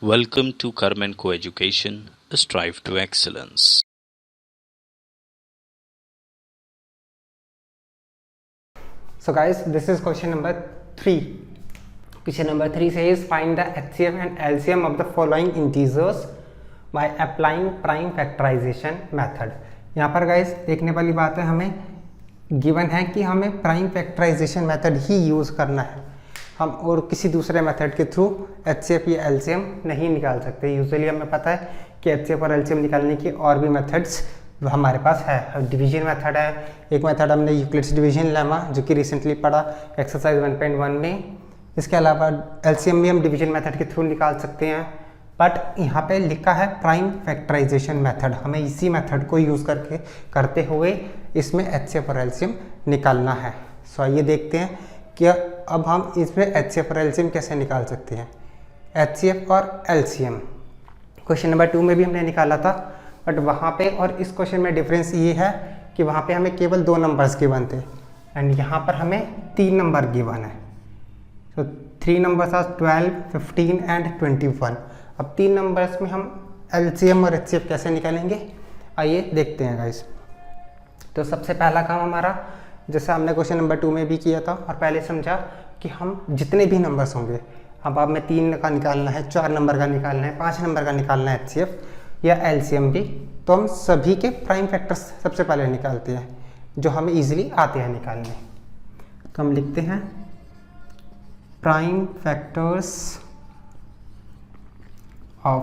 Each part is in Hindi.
Welcome to Karman Coeducation, Strive to Excellence. So guys, this is question number 3. Question number 3 says find the HCF and LCM of the following integers by applying prime factorization method. यहाँ पर गाइस देखने वाली बात है, हमें गिवन है कि हमें प्राइम फैक्टराइजेशन मेथड ही यूज़ करना है, हम और किसी दूसरे मेथड के थ्रू HCF या LCM नहीं निकाल सकते। यूजुअली हमें पता है कि HCF और LCM निकालने की और भी मेथड्स हमारे पास है। डिवीजन मेथड है, एक मेथड हमने यूक्लिड्स डिवीजन लेमा जो कि रिसेंटली पढ़ा एक्सरसाइज 1.1 में। इसके अलावा LCM भी हम डिवीजन मेथड के थ्रू निकाल सकते हैं, बट यहाँ पे लिखा है प्राइम फैक्टराइजेशन मेथड, हमें इसी मेथड को यूज़ करके करते हुए इसमें HCF और LCM निकालना है। सो आइए देखते हैं कि अब हम इसमें HCF और LCM कैसे निकाल सकते हैं। HCF और LCM क्वेश्चन नंबर 2 में भी हमने निकाला था, बट वहाँ पे और इस क्वेश्चन में डिफरेंस ये है कि वहाँ पे हमें केवल 2 नंबर्स गिवन थे एंड यहाँ पर हमें 3 नंबर गिवन है। तो 3 नंबर्स आर 12, 15 एंड 21। अब 3 नंबर्स में हम LCM और HCF कैसे निकालेंगे, आइए देखते हैं गाइस। तो सबसे पहला काम हमारा, जैसे हमने क्वेश्चन नंबर 2 में भी किया था और पहले समझा कि हम जितने भी नंबर्स होंगे, अब आप में 3 का निकालना है, 4 नंबर का निकालना है, 5 नंबर का निकालना है HCF या LCM भी, तो हम सभी के प्राइम फैक्टर्स सबसे पहले निकालते हैं जो हमें इजीली आते हैं निकालने। तो हम लिखते हैं प्राइम फैक्टर्स ऑफ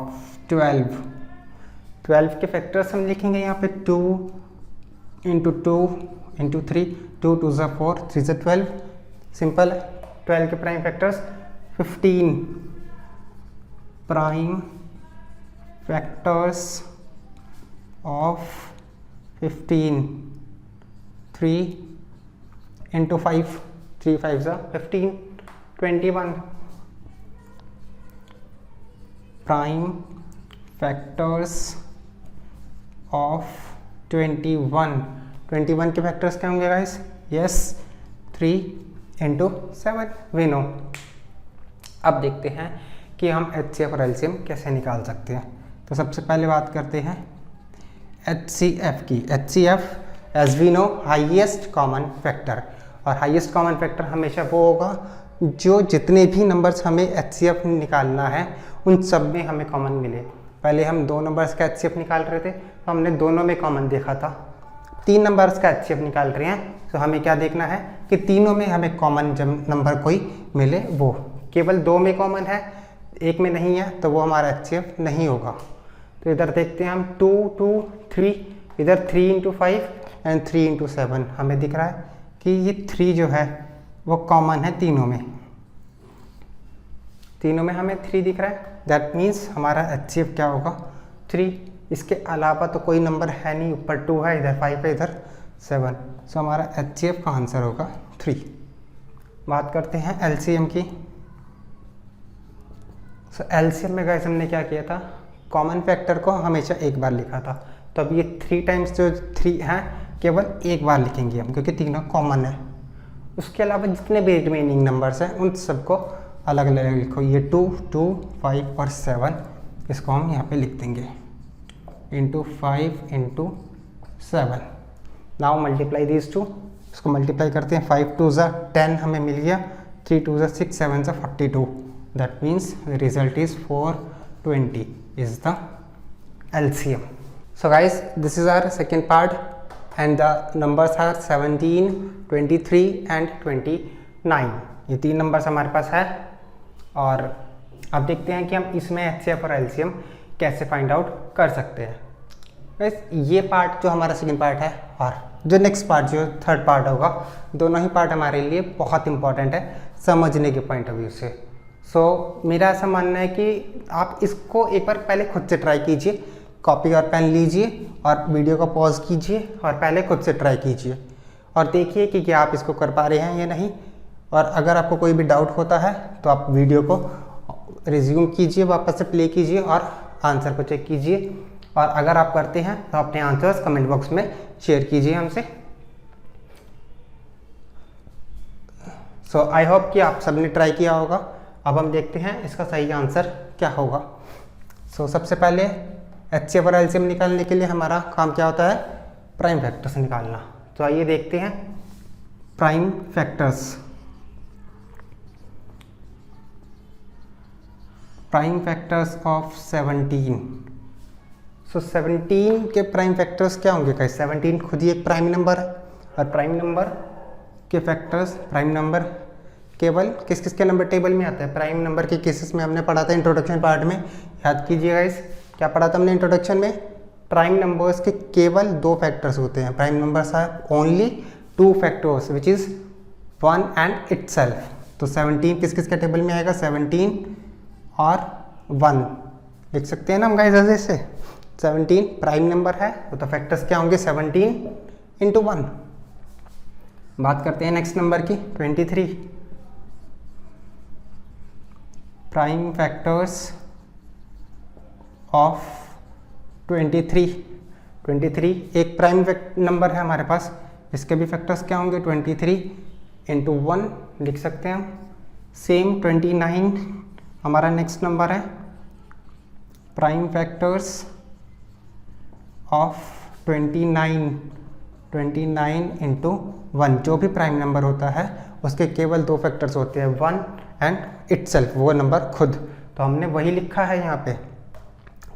12 के फैक्टर्स हम लिखेंगे यहाँ पे 2 इंटू 2 इंटू 3, 2 2 ज़ा 4, 3 ज़ा 12, सिंपल। 12 के prime factors 15 prime factors of 15, 3 into 5, 3 5 ज़ा 15, 21 प्राइम फैक्टर्स ऑफ 21 के फैक्टर्स क्या होंगे guys? Yes, 3 into 7 we know. अब देखते हैं कि हम HCF और LCM कैसे निकाल सकते हैं। तो सबसे पहले बात करते हैं HCF की। HCF as we know highest common factor, और हाईएस्ट कॉमन फैक्टर हमेशा वो होगा जो जितने भी नंबर्स हमें HCF निकालना है उन सब में हमें कॉमन मिले। पहले हम 2 नंबर्स का HCF निकाल रहे थे तो हमने दोनों में कॉमन देखा था। 3 नंबर्स का HCF निकाल रहे हैं तो हमें क्या देखना है कि तीनों में हमें कॉमन जब नंबर कोई मिले वो। केवल 2 में कॉमन है, 1 में नहीं है, तो वो हमारा HCF नहीं होगा। तो इधर देखते हैं हम 2 2 3, इधर 3 इंटू 5 एंड 3 इंटू 7 हमें दिख रहा है कि ये 3 जो है वो कॉमन है तीनों में हमें 3 दिख रहा है। दैट मीन्स हमारा HCF क्या होगा? 3। इसके अलावा तो कोई नंबर है नहीं, ऊपर 2 है, इधर 5 है, इधर 7। सो हमारा HCF का आंसर होगा 3। बात करते हैं LCM की। सो LCM में गाइस हमने क्या किया था, कॉमन फैक्टर को हमेशा एक बार लिखा था। तो अब ये 3 टाइम्स जो 3 हैं केवल एक बार लिखेंगे हम, क्योंकि तीनों कॉमन है। उसके अलावा जितने भी रिमेनिंग नंबर्स हैं उन सबको अलग अलग लिखो। ये 2 2 5 और 7, इसको हम यहाँ पे लिख देंगे into 5 into 7। Now multiply these 2, इसको मल्टीप्लाई करते हैं। 5 2 ज़ा 10 हमें मिल गया, 3 2 ज़ा 6, 7 ज़ा 42। That means the result is 420 is the LCM. So guys, this is our second part and the numbers are 17, 23 and 29. ये 3 नंबर्स हमारे पास है और अब देखते हैं कि हम इसमें HCF और LCM कैसे फाइंड आउट कर सकते हैं। बस ये पार्ट जो हमारा सेकंड पार्ट है और जो नेक्स्ट पार्ट जो थर्ड पार्ट होगा, दोनों ही पार्ट हमारे लिए बहुत इंपॉर्टेंट है समझने के पॉइंट ऑफ व्यू से। सो मेरा ऐसा मानना है कि आप इसको एक बार पहले खुद से ट्राई कीजिए, कॉपी और पेन लीजिए और वीडियो को पॉज कीजिए और पहले खुद से ट्राई कीजिए और देखिए कि क्या आप इसको कर पा रहे हैं या नहीं। और अगर आपको कोई भी डाउट होता है तो आप वीडियो को रिज्यूम कीजिए, वापस से प्ले कीजिए और आंसर को चेक कीजिए। और अगर आप करते हैं तो अपने आंसर्स कमेंट बॉक्स में शेयर कीजिए हमसे। सो आई होप कि आप सबने ट्राई किया होगा अब हम देखते हैं इसका सही आंसर क्या होगा। सो सबसे पहले HCF और LCM निकालने के लिए हमारा काम क्या होता है, प्राइम फैक्टर्स निकालना। तो आइए देखते हैं prime factors. Prime factors of 17। सो 17 के प्राइम फैक्टर्स क्या होंगे गाइस? 17 खुद ही एक प्राइम नंबर है और प्राइम नंबर के फैक्टर्स, प्राइम नंबर केवल किस किस के नंबर टेबल में आता है? प्राइम नंबर के केसेस में हमने पढ़ा था इंट्रोडक्शन पार्ट में, याद कीजिए गाइस। क्या पढ़ा था हमने इंट्रोडक्शन में? प्राइम नंबर्स के केवल 2 फैक्टर्स होते हैं। Prime numbers are only 2 factors which is 1 and itself. तो 17 किस किस के टेबल में आएगा? 17 और 1 लिख सकते हैं ना हम गाइस ऐसे से। 17 प्राइम नंबर है तो फैक्टर्स क्या होंगे? 17 इंटू 1। बात करते हैं नेक्स्ट नंबर की, 23। Prime factors of 23। 23 एक प्राइम नंबर है हमारे पास, इसके भी फैक्टर्स क्या होंगे? 23 इंटू 1 लिख सकते हैं हम। सेम 29 हमारा नेक्स्ट नंबर है। Prime factors of 29 into 1। जो भी प्राइम नंबर होता है उसके केवल 2 फैक्टर्स होते हैं, 1 एंड इटसेल्फ, वो नंबर खुद। तो हमने वही लिखा है यहाँ पे।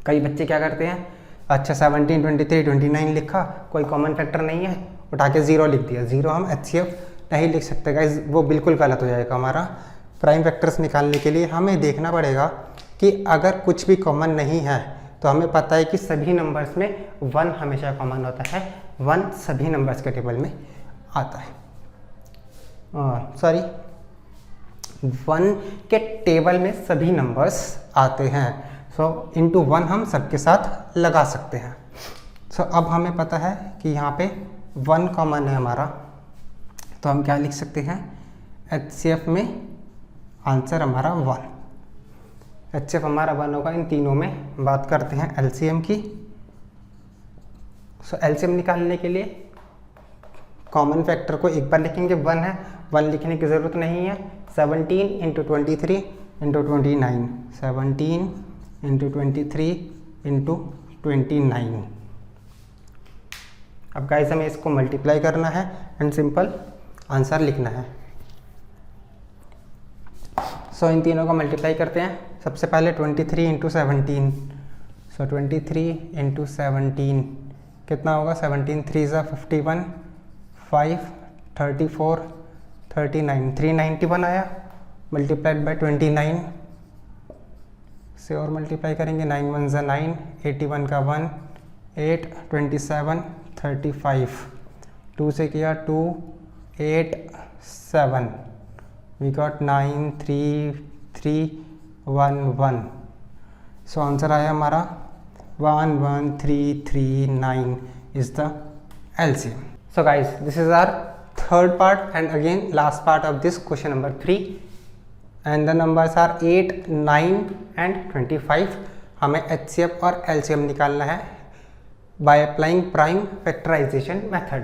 कई बच्चे क्या करते हैं, अच्छा 17, 23, 29 लिखा, कोई कॉमन फैक्टर नहीं है, उठा के 0 लिख दिया। 0 हम HCF नहीं लिख सकते गाइस, वो बिल्कुल गलत हो जाएगा। हमारा प्राइम फैक्टर्स निकालने के लिए हमें देखना पड़ेगा कि अगर कुछ भी कॉमन नहीं है तो हमें पता है कि सभी नंबर्स में 1 हमेशा कॉमन होता है। 1 सभी नंबर्स के टेबल में आता है, 1 के टेबल में सभी नंबर्स आते हैं। सो इंटू 1 हम सबके साथ लगा सकते हैं। सो अब हमें पता है कि यहाँ पे 1 कॉमन है हमारा, तो हम क्या लिख सकते हैं? HCF में आंसर हमारा 1। HCF हमारा 1 होगा इन तीनों में। बात करते हैं LCM की। सो LCM निकालने के लिए कॉमन फैक्टर को एक बार लिखेंगे, 1 है, 1 लिखने की ज़रूरत नहीं है। 17 इंटू 23 इंटू 29, 17 इंटू 23 इंटू 29। अब गाइस हमें इसको मल्टीप्लाई करना है एंड सिंपल आंसर लिखना है। सो इन तीनों को मल्टीप्लाई करते हैं। सबसे पहले 23 इंटू 17। सो 23 इंटू 17 कितना होगा? 17 3 ज़ा 51, 5 34 39, 391 आया। मल्टीप्लाइड बाय 29 से और मल्टीप्लाई करेंगे, 9 1 ज़ा 9, 81 का 1, 8 27 35, 2 से किया 2 8 7, वी गॉट 9 3 3 1 1। सो आंसर आया हमारा 11339 is the LCM. So guys, this is our third part and again last part of this question number 3, and the numbers are 8, 9 and 25. हमें HCF और LCM निकालना है by applying prime factorization method.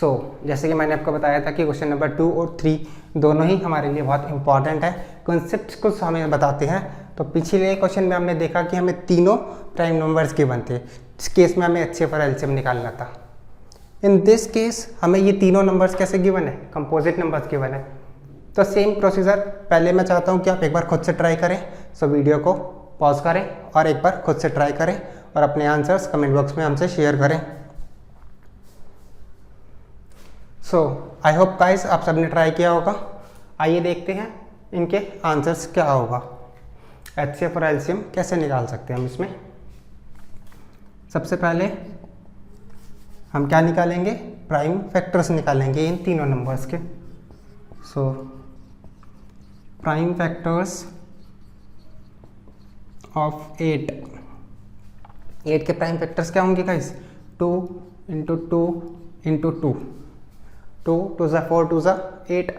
सो जैसे कि मैंने आपको बताया था कि क्वेश्चन नंबर 2 और 3 दोनों ही हमारे लिए बहुत इंपॉर्टेंट है, कॉन्सेप्ट्स कुछ हमें बताते हैं। तो पिछले क्वेश्चन में हमने देखा कि हमें तीनों प्राइम नंबर्स गिवन थे, इस केस में हमें HCF और LCM निकालना था। इन दिस केस हमें ये तीनों नंबर्स कैसे गिवन है? कंपोजिट नंबर्स गिवन है। तो सेम प्रोसीजर पहले मैं चाहता हूँ कि आप एक बार खुद से ट्राई करें। सो वीडियो को पॉज करें और एक बार खुद से ट्राई करें और अपने आंसर्स कमेंट बॉक्स में हमसे शेयर करें। सो आई होप गाइस आप सबने ट्राई किया होगा। आइए देखते हैं इनके आंसर्स क्या होगा, HCF और LCM कैसे निकाल सकते हैं हम इसमें। सबसे पहले हम क्या निकालेंगे? प्राइम फैक्टर्स निकालेंगे इन तीनों नंबर्स के। सो प्राइम फैक्टर्स ऑफ 8 के प्राइम फैक्टर्स क्या होंगे गाइस? 2 इंटू 2 इंटू 2, 2 2 ज़ा 4 2 ज़ा 8,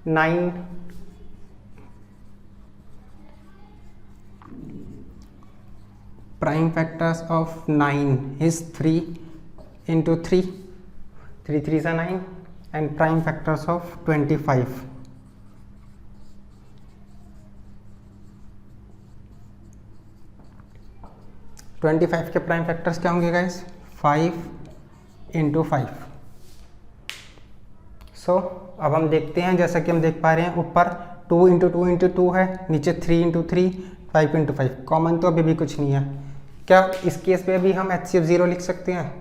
9 prime factors of 9 is 3 into 3, 3 3 is 9, and prime factors of 25. 25 के प्राइम फैक्टर्स क्या होंगे गाइस? 5 × 5। सो अब हम देखते हैं, जैसा कि हम देख पा रहे हैं ऊपर 2 × 2 × 2 है, नीचे 3 × 3, 5 × 5। कॉमन तो अभी भी कुछ नहीं है। क्या इस केस पे भी हम HCF 0 लिख सकते हैं?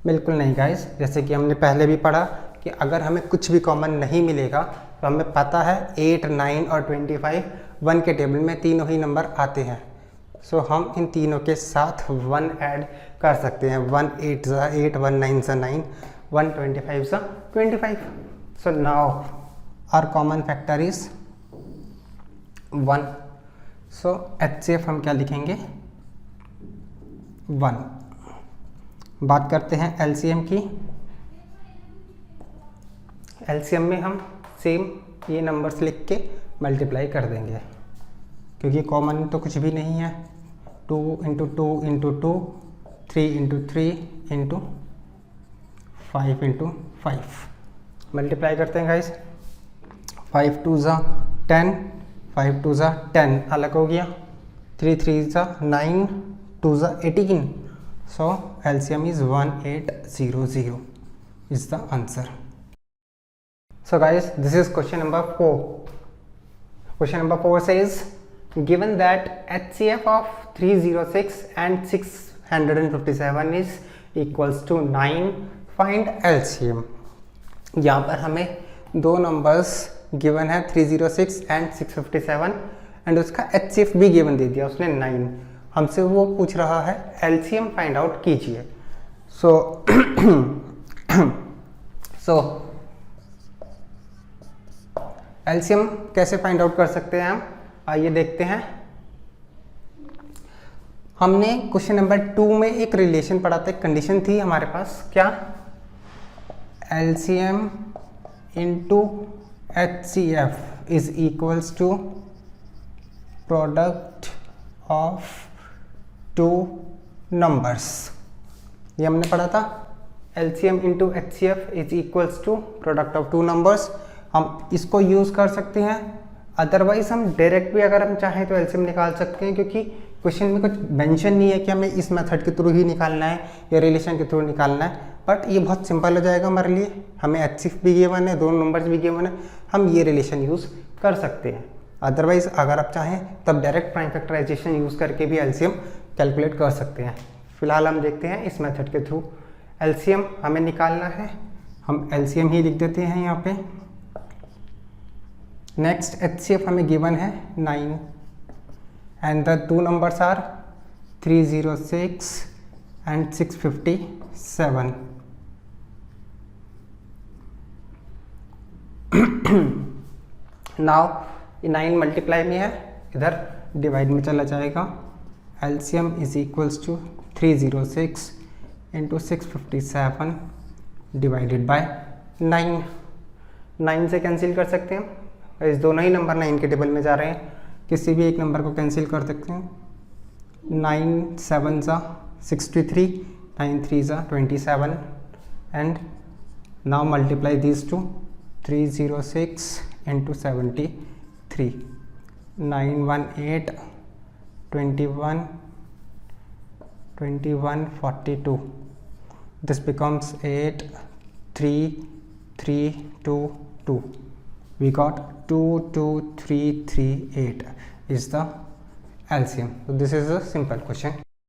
बिल्कुल नहीं गाइस। जैसे कि हमने पहले भी पढ़ा कि अगर हमें कुछ भी कॉमन नहीं मिलेगा तो हमें पता है 8, 9 और 25 1 के टेबल में तीनों ही नंबर आते हैं। सो हम इन तीनों के साथ 1 ऐड कर सकते हैं। 1 8 ज़ा 8, 1 9 ज़ा 9, 1 25 ज़ा 25। So now our common factor is 1। So HCF हम क्या लिखेंगे? 1। बात करते हैं LCM की। LCM में हम सेम ये नंबर्स लिख के मल्टीप्लाई कर देंगे, क्योंकि कॉमन तो कुछ भी नहीं है। 2 × 2 × 2, 3 × 3 × 5 × 5। मल्टीप्लाई करते हैं गाइस। 5 2 ज़ा 10, 5 2 ज़ा 10 अलग हो गया, 3 3 ज़ा 9, 2 ज़ा 18। So LCM is 1800 is the answer. So guys, this is question number 4. Question number 4 says, given that HCF of 306 and 657 is equals to 9, find LCM. यहाँ पर हमें दो नंबर्स गिवन है 306 एंड 657 एंड उसका HCF भी गिवन दे दिया उसने 9। हमसे वो पूछ रहा है LCM फाइंड आउट कीजिए। सो LCM कैसे फाइंड आउट कर सकते हैं हम? आइए देखते हैं। हमने क्वेश्चन नंबर 2 में एक रिलेशन पढ़ा था, एक कंडीशन थी हमारे पास, क्या? LCM into HCF is equals to product of 2 numbers. ये हमने पढ़ा था। LCM into HCF is equals to product of 2 numbers. हम इसको यूज़ कर सकते हैं, अदरवाइज हम डायरेक्ट भी अगर हम चाहें तो LCM निकाल सकते हैं, क्योंकि क्वेश्चन में कुछ मेंशन नहीं है कि हमें इस मेथड के थ्रू ही निकालना है या रिलेशन के थ्रू निकालना है। बट ये बहुत सिंपल हो जाएगा हमारे लिए। हमें HCF भी गिवन है, 2 नंबर्स भी गिवन है, हम ये रिलेशन यूज़ कर सकते हैं। अदरवाइज अगर आप चाहें तब डायरेक्ट प्राइम फैक्टराइजेशन यूज़ करके भी LCM कैलकुलेट कर सकते हैं। फिलहाल हम देखते हैं इस मेथड के थ्रू। LCM हमें निकालना है, हम LCM ही लिख देते हैं यहाँ पे। नेक्स्ट HCF हमें गिवन है 9 and the 2 numbers are 306 and 657। Now 9 multiply में है, इधर डिवाइड में चला जाएगा। LCM is equals to 306 into 657 divided by 9। 9 से कैंसिल कर सकते हैं, इस दोनों ही नंबर 9 के टेबल में जा रहे हैं, किसी भी एक नंबर को कैंसिल कर सकते हैं। 9 7 ज़ा 63, 9 3 ज़ा 27 and now multiply this to 306 into 73, 9 1 8, 21 21 42। This becomes 8 3 3 2 2. We got 2 2 3 3 8 is the LCM. So this is a simple question.